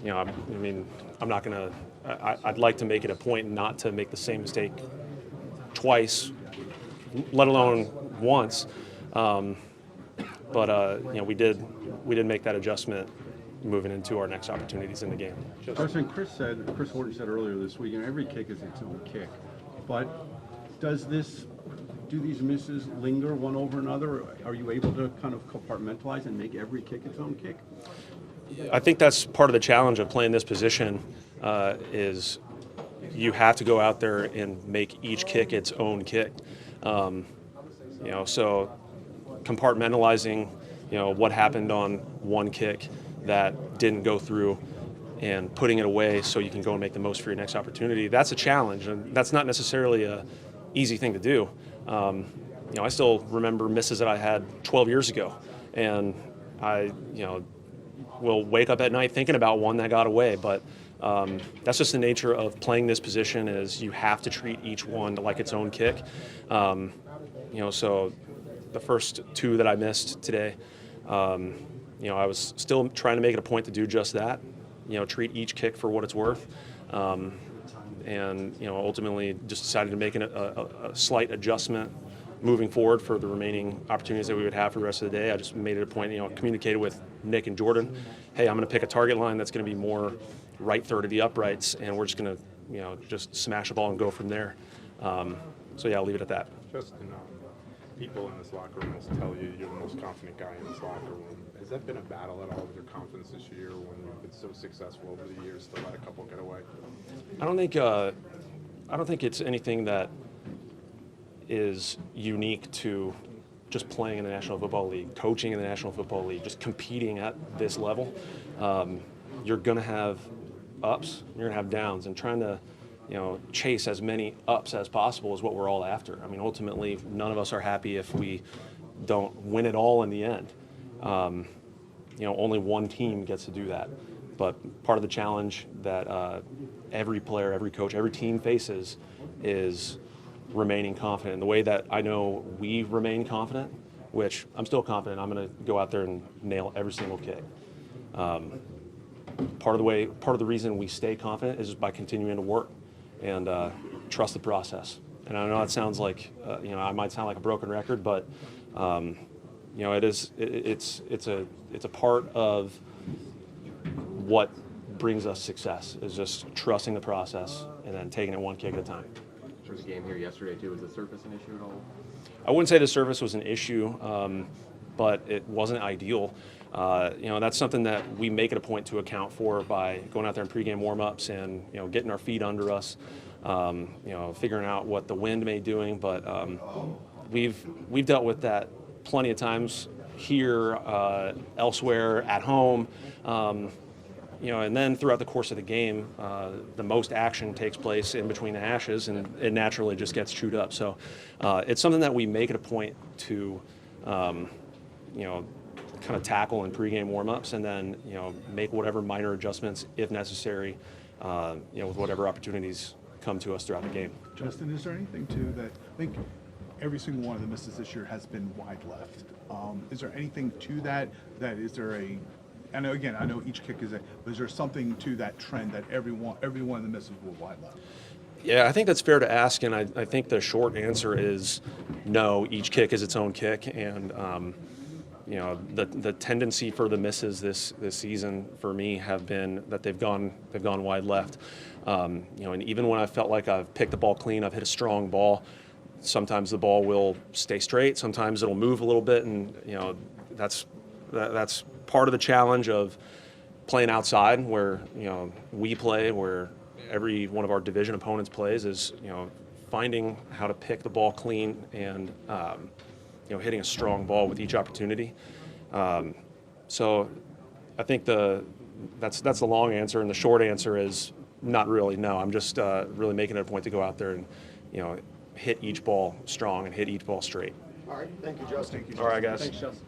I'm not going to. I'd like to make it a point not to make the same mistake twice, let alone once. But we did make that adjustment moving into our next opportunities in the game. Justin, Chris Horton said earlier this week, every kick is its own kick. But do these misses linger one over another? Are you able to kind of compartmentalize and make every kick its own kick? I think that's part of the challenge of playing this position is you have to go out there and make each kick its own kick. So compartmentalizing, what happened on one kick that didn't go through and putting it away so you can go and make the most for your next opportunity. That's a challenge, and that's not necessarily a easy thing to do. I still remember misses that I had 12 years ago, and I, will wake up at night thinking about one that got away, but that's just the nature of playing this position is you have to treat each one like its own kick. So the first two that I missed today, I was still trying to make it a point to do just that, treat each kick for what it's worth. And ultimately just decided to make a slight adjustment moving forward for the remaining opportunities that we would have for the rest of the day. I just made it a point, communicated with Nick and Jordan, hey, I'm going to pick a target line that's going to be more right third of the uprights, and we're just going to, just smash the ball and go from there. I'll leave it at that. Justin, people in this locker room will tell you you're the most confident guy in this locker room. Has that been a battle at all with your confidence this year when you've been so successful over the years to let a couple get away? I don't think it's anything that is unique to just playing in the National Football League, coaching in the National Football League, just competing at this level. You're going to have ups, you're going to have downs, and trying to chase as many ups as possible is what we're all after. I mean, ultimately, none of us are happy if we don't win it all in the end. Only one team gets to do that. But part of the challenge that every player, every coach, every team faces is remaining confident. And the way that I know we remain confident, which I'm still confident, I'm going to go out there and nail every single kick. Part of the reason we stay confident is just by continuing to work and trust the process. And I know it sounds like I might sound like a broken record, but it's a part of what brings us success is just trusting the process and then taking it one kick at a time. For the game here yesterday too, was the surface an issue at all? I wouldn't say the surface was an issue, but it wasn't ideal. That's something that we make it a point to account for by going out there in pregame warm-ups and getting our feet under us, figuring out what the wind may be doing. But we've dealt with that plenty of times here, elsewhere, at home. And then throughout the course of the game, the most action takes place in between the hashes, and it naturally just gets chewed up. So it's something that we make it a point to, kind of tackle in pregame warmups, and then make whatever minor adjustments if necessary, with whatever opportunities come to us throughout the game. Justin, is there anything too that I think every single one of the misses this year has been wide left? Is there anything to that? Is there a I know each kick is but is there something to that trend that every one of the misses were wide left? Yeah, I think that's fair to ask, and I think the short answer is no. Each kick is its own kick, and the tendency for the misses this season for me have been that they've gone wide left. And even when I felt like I've picked the ball clean, I've hit a strong ball. Sometimes the ball will stay straight. Sometimes it'll move a little bit, and that's part of the challenge of playing outside, where we play, where every one of our division opponents plays, is finding how to pick the ball clean and hitting a strong ball with each opportunity. So I think that's the long answer, and the short answer is not really. No, I'm just really making it a point to go out there and hit each ball strong and hit each ball straight. All right, thank you, Justin. All right, guys. Thanks, Justin.